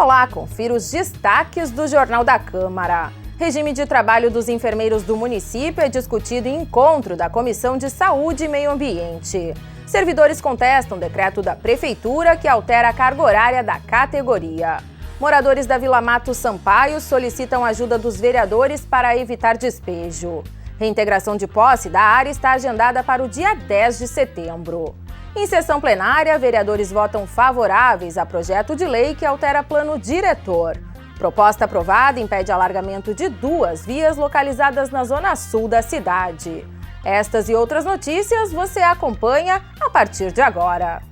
Olá, confira os destaques do Jornal da Câmara. Regime de trabalho dos enfermeiros do município é discutido em encontro da Comissão de Saúde e Meio Ambiente. Servidores contestam decreto da Prefeitura que altera a carga horária da categoria. Moradores da Vila Mato Sampaio solicitam ajuda dos vereadores para evitar despejo. Reintegração de posse da área está agendada para o dia 10 de setembro. Em sessão plenária, vereadores votam favoráveis a projeto de lei que altera plano diretor. Proposta aprovada impede alargamento de 2 vias localizadas na zona sul da cidade. Estas e outras notícias você acompanha a partir de agora.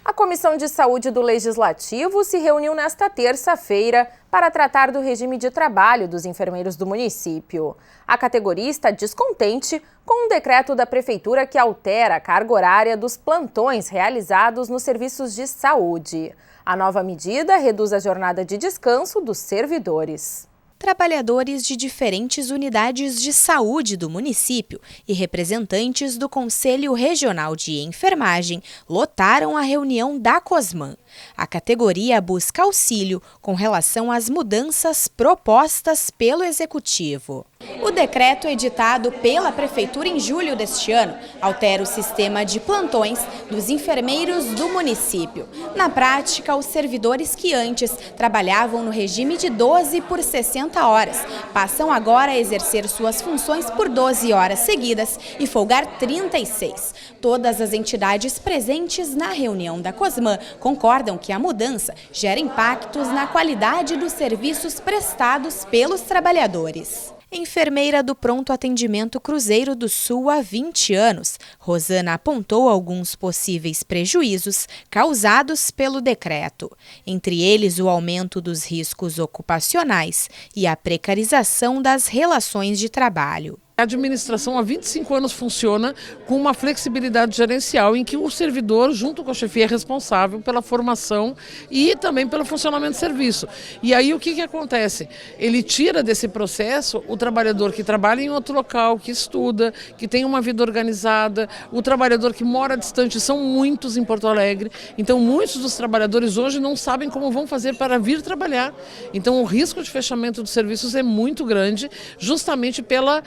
A Comissão de Saúde do Legislativo se reuniu nesta terça-feira para tratar do regime de trabalho dos enfermeiros do município. A categoria está descontente com um decreto da Prefeitura que altera a carga horária dos plantões realizados nos serviços de saúde. A nova medida reduz a jornada de descanso dos servidores. Trabalhadores de diferentes unidades de saúde do município e representantes do Conselho Regional de Enfermagem lotaram a reunião da COSMAN. A categoria busca auxílio com relação às mudanças propostas pelo Executivo. O decreto editado pela Prefeitura em julho deste ano altera o sistema de plantões dos enfermeiros do município. Na prática, os servidores que antes trabalhavam no regime de 12 por 60 horas passam agora a exercer suas funções por 12 horas seguidas e folgar 36. Todas as entidades presentes na reunião da COSMAN concordam que a mudança gera impactos na qualidade dos serviços prestados pelos trabalhadores. Enfermeira do Pronto Atendimento Cruzeiro do Sul há 20 anos, Rosana apontou alguns possíveis prejuízos causados pelo decreto, entre eles o aumento dos riscos ocupacionais e a precarização das relações de trabalho. A administração há 25 anos funciona com uma flexibilidade gerencial em que o servidor, junto com a chefia, é responsável pela formação e também pelo funcionamento do serviço. E aí o que acontece? Ele tira desse processo o trabalhador que trabalha em outro local, que estuda, que tem uma vida organizada, o trabalhador que mora distante, são muitos em Porto Alegre. Então muitos dos trabalhadores hoje não sabem como vão fazer para vir trabalhar. Então o risco de fechamento dos serviços é muito grande, justamente pelo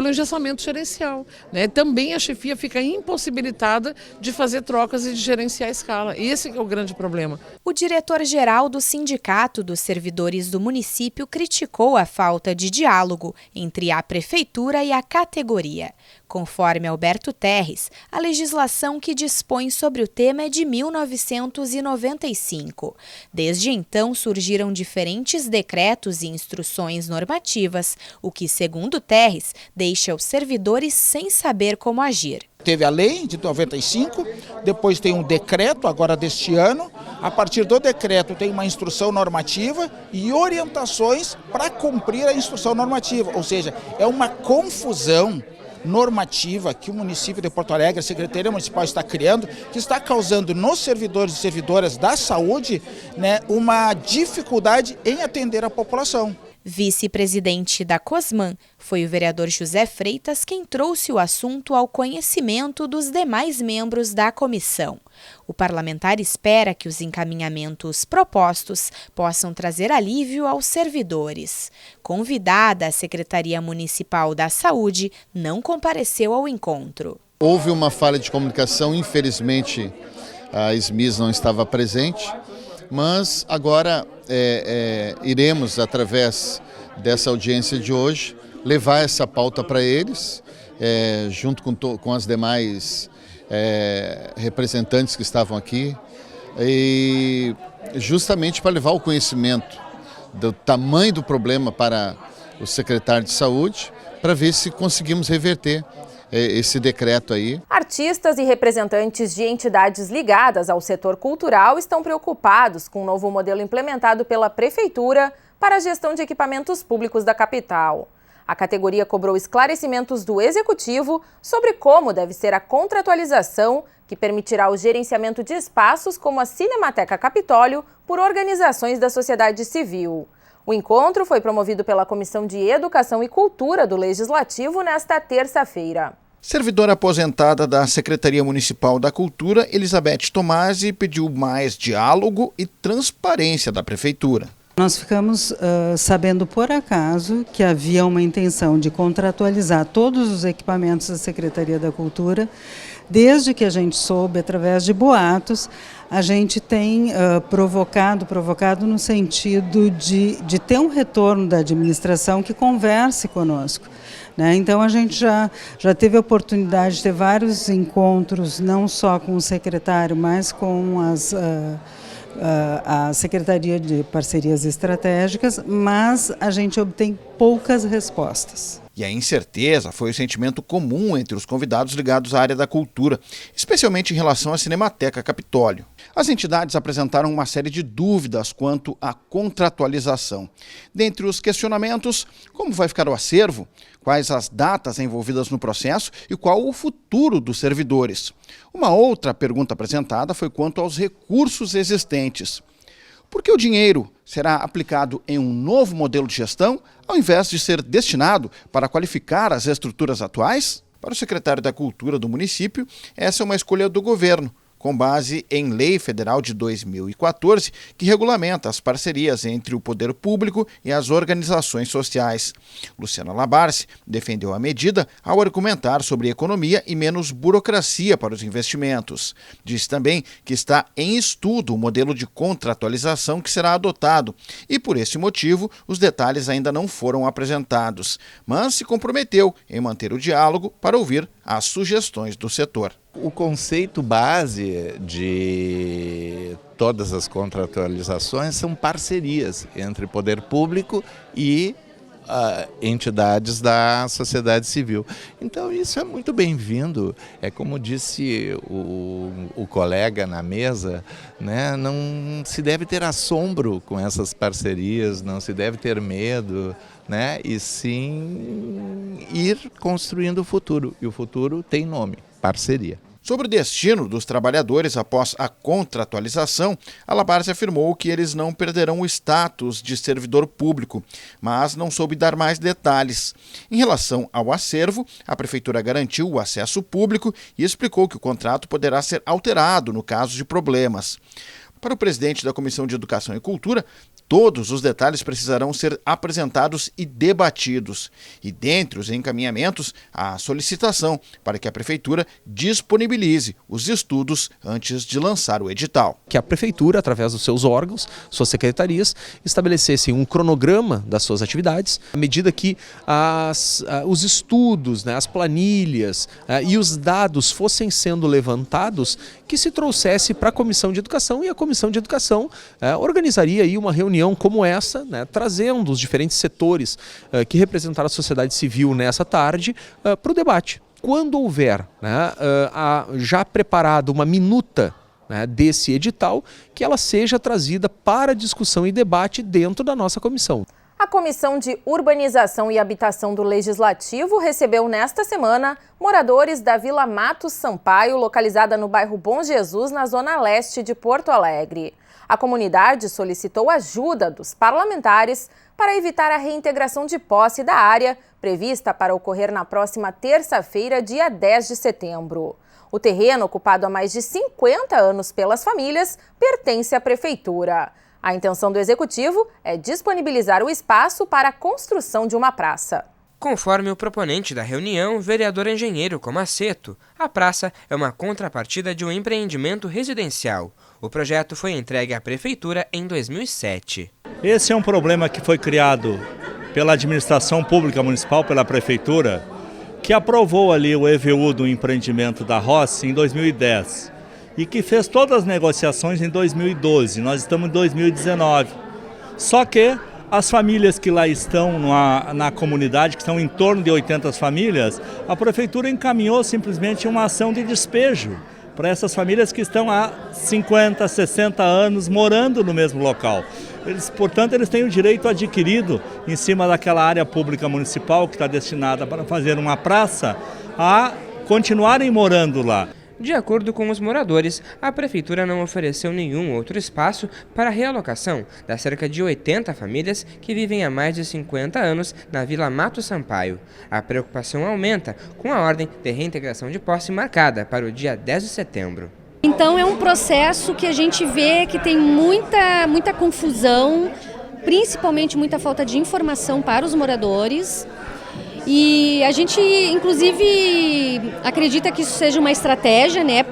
engessamento gerencial, né? Também a chefia fica impossibilitada de fazer trocas e de gerenciar a escala. Esse é o grande problema. O diretor-geral do Sindicato dos Servidores do município criticou a falta de diálogo entre a prefeitura e a categoria. Conforme Alberto Terres, a legislação que dispõe sobre o tema é de 1995. Desde então, surgiram diferentes decretos e instruções normativas, o que, segundo Terres, deixa os servidores sem saber como agir. Teve a lei de 95, depois tem um decreto agora deste ano. A partir do decreto tem uma instrução normativa e orientações para cumprir a instrução normativa. Ou seja, é uma confusão normativa que o município de Porto Alegre, a Secretaria Municipal está criando, que está causando nos servidores e servidoras da saúde, né, uma dificuldade em atender a população. Vice-presidente da COSMAN foi o vereador José Freitas quem trouxe o assunto ao conhecimento dos demais membros da comissão. O parlamentar espera que os encaminhamentos propostos possam trazer alívio aos servidores. Convidada, a Secretaria Municipal da Saúde não compareceu ao encontro. Houve uma falha de comunicação, infelizmente a SMIS não estava presente, mas agora iremos, através dessa audiência de hoje, levar essa pauta para eles, junto com as demais representantes que estavam aqui, e justamente para levar o conhecimento do tamanho do problema para o secretário de Saúde, para ver se conseguimos reverter esse decreto aí. Artistas e representantes de entidades ligadas ao setor cultural estão preocupados com o novo modelo implementado pela Prefeitura para a gestão de equipamentos públicos da capital. A categoria cobrou esclarecimentos do Executivo sobre como deve ser a contratualização que permitirá o gerenciamento de espaços como a Cinemateca Capitólio por organizações da sociedade civil. O encontro foi promovido pela Comissão de Educação e Cultura do Legislativo nesta terça-feira. Servidora aposentada da Secretaria Municipal da Cultura, Elizabeth Tomasi, pediu mais diálogo e transparência da Prefeitura. Nós ficamos sabendo por acaso que havia uma intenção de contratualizar todos os equipamentos da Secretaria da Cultura. Desde que a gente soube, através de boatos, a gente tem provocado no sentido de ter um retorno da administração que converse conosco. Então a gente já teve a oportunidade de ter vários encontros, não só com o secretário, mas com a Secretaria de Parcerias Estratégicas, mas a gente obtém poucas respostas. E a incerteza foi o sentimento comum entre os convidados ligados à área da cultura, especialmente em relação à Cinemateca Capitólio. As entidades apresentaram uma série de dúvidas quanto à contratualização. Dentre os questionamentos, como vai ficar o acervo, quais as datas envolvidas no processo e qual o futuro dos servidores. Uma outra pergunta apresentada foi quanto aos recursos existentes. Por que o dinheiro será aplicado em um novo modelo de gestão, ao invés de ser destinado para qualificar as estruturas atuais? Para o secretário da Cultura do município, essa é uma escolha do governo, com base em Lei Federal de 2014, que regulamenta as parcerias entre o poder público e as organizações sociais. Luciana Labarce defendeu a medida ao argumentar sobre economia e menos burocracia para os investimentos. Disse também que está em estudo o modelo de contratualização que será adotado e, por esse motivo, os detalhes ainda não foram apresentados, mas se comprometeu em manter o diálogo para ouvir as sugestões do setor. O conceito base de todas as contratualizações são parcerias entre poder público e entidades da sociedade civil. Então isso é muito bem-vindo. É como disse o colega na mesa, né? Não se deve ter assombro com essas parcerias, não se deve ter medo, né? E sim ir construindo o futuro. E o futuro tem nome: parceria. Sobre o destino dos trabalhadores após a contratualização, a Labarce afirmou que eles não perderão o status de servidor público, mas não soube dar mais detalhes. Em relação ao acervo, a Prefeitura garantiu o acesso público e explicou que o contrato poderá ser alterado no caso de problemas. Para o presidente da Comissão de Educação e Cultura, todos os detalhes precisarão ser apresentados e debatidos. E dentre os encaminhamentos, a solicitação para que a Prefeitura disponibilize os estudos antes de lançar o edital. Que a Prefeitura, através dos seus órgãos, suas secretarias, estabelecessem um cronograma das suas atividades, à medida que os estudos, né, as planilhas e os dados fossem sendo levantados, que se trouxesse para a Comissão de Educação, e a Comissão de Educação organizaria aí uma reunião como essa, né, trazendo os diferentes setores que representaram a sociedade civil nessa tarde para o debate. Quando houver, né, já preparada uma minuta, né, desse edital, que ela seja trazida para discussão e debate dentro da nossa comissão. A Comissão de Urbanização e Habitação do Legislativo recebeu nesta semana moradores da Vila Matos Sampaio, localizada no bairro Bom Jesus, na zona leste de Porto Alegre. A comunidade solicitou ajuda dos parlamentares para evitar a reintegração de posse da área, prevista para ocorrer na próxima terça-feira, dia 10 de setembro. O terreno, ocupado há mais de 50 anos pelas famílias, pertence à Prefeitura. A intenção do Executivo é disponibilizar o espaço para a construção de uma praça. Conforme o proponente da reunião, o vereador engenheiro Comaceto, a praça é uma contrapartida de um empreendimento residencial. O projeto foi entregue à Prefeitura em 2007. Esse é um problema que foi criado pela administração pública municipal, pela Prefeitura, que aprovou ali o EVU do empreendimento da Rossi em 2010 e que fez todas as negociações em 2012. Nós estamos em 2019. Só que as famílias que lá estão na comunidade, que são em torno de 80 famílias, a Prefeitura encaminhou simplesmente uma ação de despejo para essas famílias que estão há 50, 60 anos morando no mesmo local. Portanto, eles têm o direito adquirido em cima daquela área pública municipal que está destinada para fazer uma praça, a continuarem morando lá. De acordo com os moradores, a prefeitura não ofereceu nenhum outro espaço para a realocação das cerca de 80 famílias que vivem há mais de 50 anos na Vila Mato Sampaio. A preocupação aumenta com a ordem de reintegração de posse marcada para o dia 10 de setembro. Então é um processo que a gente vê que tem muita confusão, principalmente muita falta de informação para os moradores. E a gente, inclusive, acredita que isso seja uma estratégia, né,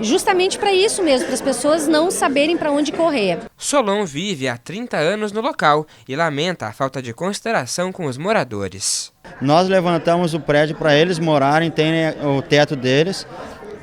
justamente para isso mesmo, para as pessoas não saberem para onde correr. Solon vive há 30 anos no local e lamenta a falta de consideração com os moradores. Nós levantamos o prédio para eles morarem, terem o teto deles,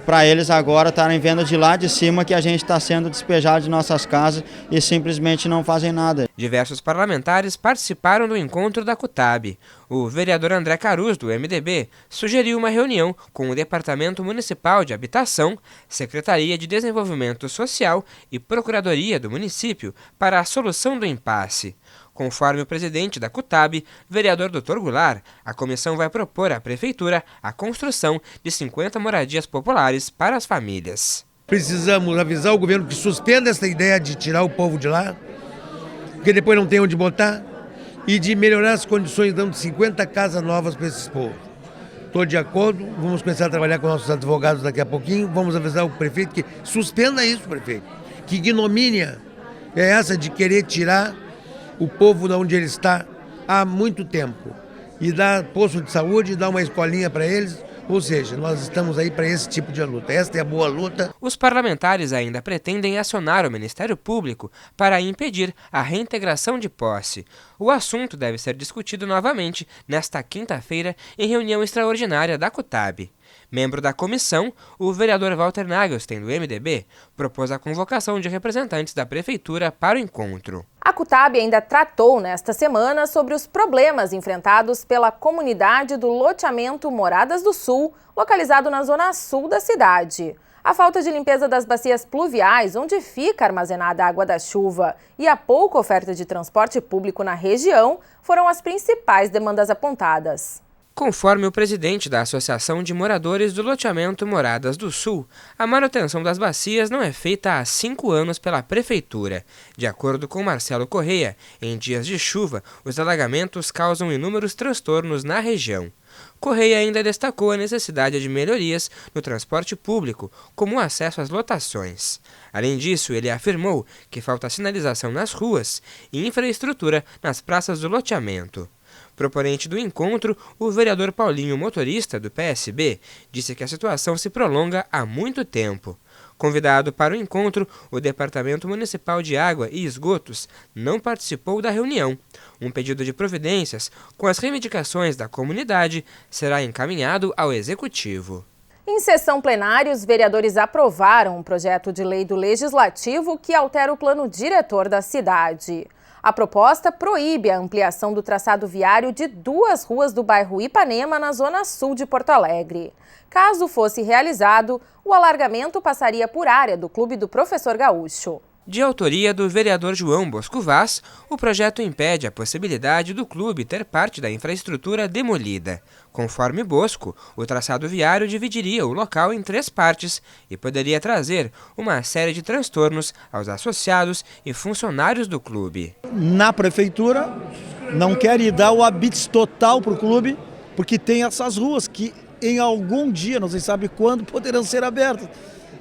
para eles agora estarem vendo de lá de cima que a gente está sendo despejado de nossas casas e simplesmente não fazem nada. Diversos parlamentares participaram do encontro da CUTAB. O vereador André Carus, do MDB, sugeriu uma reunião com o Departamento Municipal de Habitação, Secretaria de Desenvolvimento Social e Procuradoria do município para a solução do impasse. Conforme o presidente da CUTAB, vereador Dr. Goulart, a comissão vai propor à Prefeitura a construção de 50 moradias populares para as famílias. Precisamos avisar o governo que suspenda essa ideia de tirar o povo de lá, porque depois não tem onde botar, e de melhorar as condições dando 50 casas novas para esses povos. Estou de acordo, vamos começar a trabalhar com nossos advogados daqui a pouquinho, vamos avisar o prefeito que suspenda isso, prefeito. Que ignomínia é essa de querer tirar o povo de onde ele está há muito tempo e dar posto de saúde, dar uma escolinha para eles, ou seja, nós estamos aí para esse tipo de luta, esta é a boa luta. Os parlamentares ainda pretendem acionar o Ministério Público para impedir a reintegração de posse. O assunto deve ser discutido novamente nesta quinta-feira em reunião extraordinária da CUTAB. Membro da comissão, o vereador Walter Nagelstein, do MDB, propôs a convocação de representantes da Prefeitura para o encontro. A CUTAB ainda tratou nesta semana sobre os problemas enfrentados pela comunidade do loteamento Moradas do Sul, localizado na zona sul da cidade. A falta de limpeza das bacias pluviais, onde fica armazenada a água da chuva, e a pouca oferta de transporte público na região foram as principais demandas apontadas. Conforme o presidente da Associação de Moradores do Loteamento Moradas do Sul, a manutenção das bacias não é feita há 5 anos pela Prefeitura. De acordo com Marcelo Correia, em dias de chuva, os alagamentos causam inúmeros transtornos na região. Correia ainda destacou a necessidade de melhorias no transporte público, como o acesso às lotações. Além disso, ele afirmou que falta sinalização nas ruas e infraestrutura nas praças do loteamento. Proponente do encontro, o vereador Paulinho Motorista, do PSB, disse que a situação se prolonga há muito tempo. Convidado para o encontro, o Departamento Municipal de Água e Esgotos não participou da reunião. Um pedido de providências com as reivindicações da comunidade será encaminhado ao Executivo. Em sessão plenária, os vereadores aprovaram um projeto de lei do Legislativo que altera o plano diretor da cidade. A proposta proíbe a ampliação do traçado viário de 2 ruas do bairro Ipanema, na zona sul de Porto Alegre. Caso fosse realizado, o alargamento passaria por área do Clube do Professor Gaúcho. De autoria do vereador João Bosco Vaz, o projeto impede a possibilidade do clube ter parte da infraestrutura demolida. Conforme Bosco, o traçado viário dividiria o local em 3 partes e poderia trazer uma série de transtornos aos associados e funcionários do clube. Na prefeitura, não quer dar o habite total para o clube, porque tem essas ruas que em algum dia, não se sabe quando, poderão ser abertas.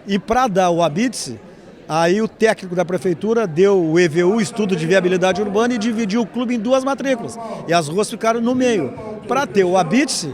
E para dar o habite, aí o técnico da prefeitura deu o EVU, Estudo de Viabilidade Urbana, e dividiu o clube em 2 matrículas. E as ruas ficaram no meio. Para ter o habite,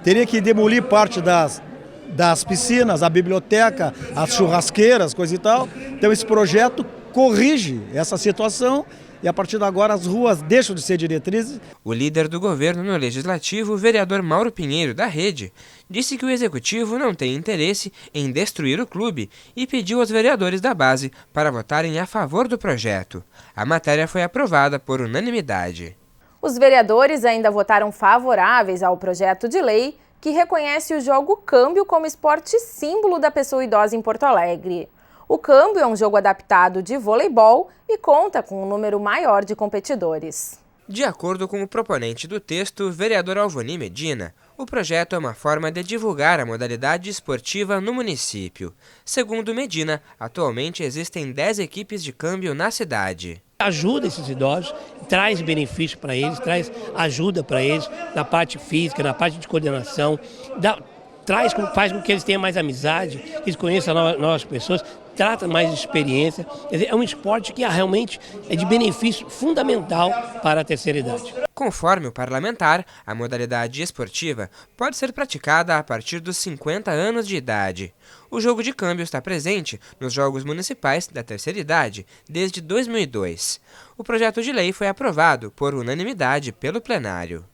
teria que demolir parte das piscinas, a biblioteca, as churrasqueiras, coisa e tal. Então esse projeto corrige essa situação e a partir de agora as ruas deixam de ser diretrizes. O líder do governo no Legislativo, o vereador Mauro Pinheiro, da Rede, disse que o Executivo não tem interesse em destruir o clube e pediu aos vereadores da base para votarem a favor do projeto. A matéria foi aprovada por unanimidade. Os vereadores ainda votaram favoráveis ao projeto de lei que reconhece o jogo câmbio como esporte símbolo da pessoa idosa em Porto Alegre. O câmbio é um jogo adaptado de voleibol e conta com um número maior de competidores. De acordo com o proponente do texto, vereador Alvoni Medina, o projeto é uma forma de divulgar a modalidade esportiva no município. Segundo Medina, atualmente existem 10 equipes de câmbio na cidade. Ajuda esses idosos, traz benefício para eles, traz ajuda para eles na parte física, na parte de coordenação, faz com que eles tenham mais amizade, que eles conheçam novas pessoas, trata mais de experiência. Quer dizer, é um esporte que realmente é de benefício fundamental para a terceira idade. Conforme o parlamentar, a modalidade esportiva pode ser praticada a partir dos 50 anos de idade. O jogo de câmbio está presente nos Jogos Municipais da terceira idade desde 2002. O projeto de lei foi aprovado por unanimidade pelo plenário.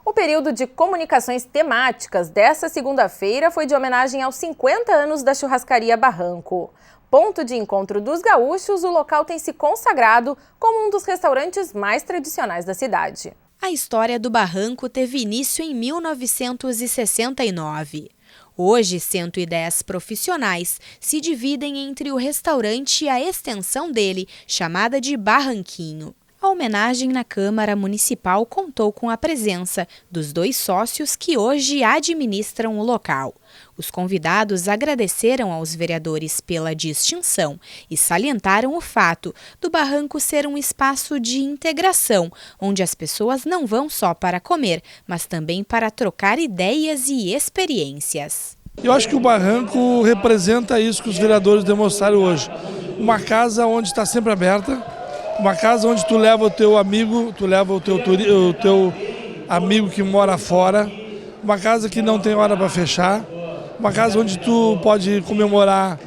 O período de comunicações temáticas dessa segunda-feira foi de homenagem aos 50 anos da Churrascaria Barranco. Ponto de encontro dos gaúchos, o local tem se consagrado como um dos restaurantes mais tradicionais da cidade. A história do Barranco teve início em 1969. Hoje, 110 profissionais se dividem entre o restaurante e a extensão dele, chamada de Barranquinho. A homenagem na Câmara Municipal contou com a presença dos 2 sócios que hoje administram o local. Os convidados agradeceram aos vereadores pela distinção e salientaram o fato do Barranco ser um espaço de integração, onde as pessoas não vão só para comer, mas também para trocar ideias e experiências. Eu acho que o Barranco representa isso que os vereadores demonstraram hoje. Uma casa onde está sempre aberta, uma casa onde tu leva o teu amigo, tu leva o teu amigo que mora fora, uma casa que não tem hora para fechar, uma casa onde tu pode comemorar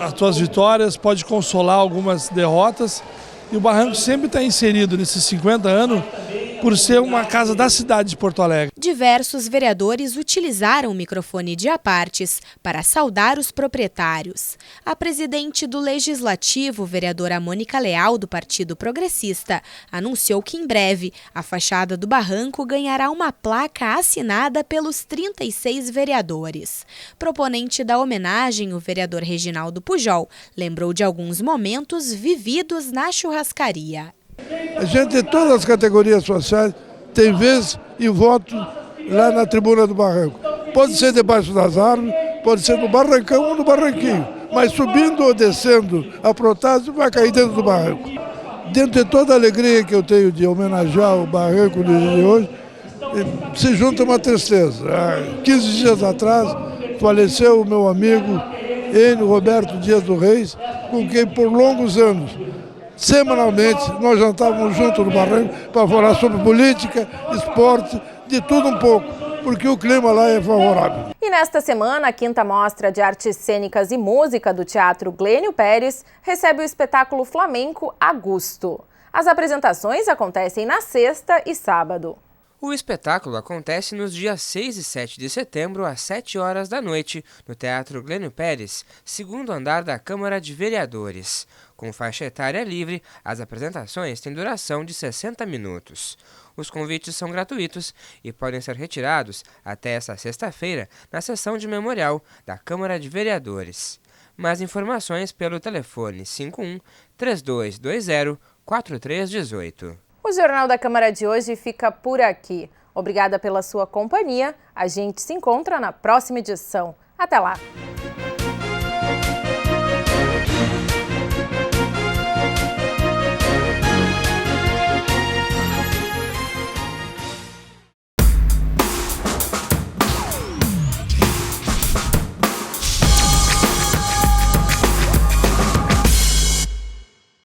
as tuas vitórias, pode consolar algumas derrotas. E o Barranco sempre está inserido nesses 50 anos por ser uma casa da cidade de Porto Alegre. Diversos vereadores utilizaram o microfone de apartes para saudar os proprietários. A presidente do Legislativo, vereadora Mônica Leal, do Partido Progressista, anunciou que em breve a fachada do Barranco ganhará uma placa assinada pelos 36 vereadores. Proponente da homenagem, o vereador Reginaldo Pujol, lembrou de alguns momentos vividos na churrascaria. A gente de todas as categorias sociais tem vez e voto lá na tribuna do Barranco. Pode ser debaixo das árvores, pode ser no Barrancão ou no Barranquinho, mas subindo ou descendo a Protásio vai cair dentro do Barranco. Dentro de toda a alegria que eu tenho de homenagear o Barranco no dia de hoje, se junta uma tristeza. Há 15 dias atrás faleceu o meu amigo Enio Roberto Dias do Reis, com quem por longos anos semanalmente nós jantávamos juntos no Barranco para falar sobre política, esporte, de tudo um pouco, porque o clima lá é favorável. E nesta semana, a 5ª Mostra de Artes Cênicas e Música do Teatro Glênio Pérez recebe o espetáculo flamenco Augusto. As apresentações acontecem na sexta e sábado. O espetáculo acontece nos dias 6 e 7 de setembro, às 7 horas da noite, no Teatro Glênio Pérez, segundo andar da Câmara de Vereadores. Com faixa etária livre, as apresentações têm duração de 60 minutos. Os convites são gratuitos e podem ser retirados até esta sexta-feira na sessão de memorial da Câmara de Vereadores. Mais informações pelo telefone 51 3220 4318. O Jornal da Câmara de hoje fica por aqui. Obrigada pela sua companhia. A gente se encontra na próxima edição. Até lá!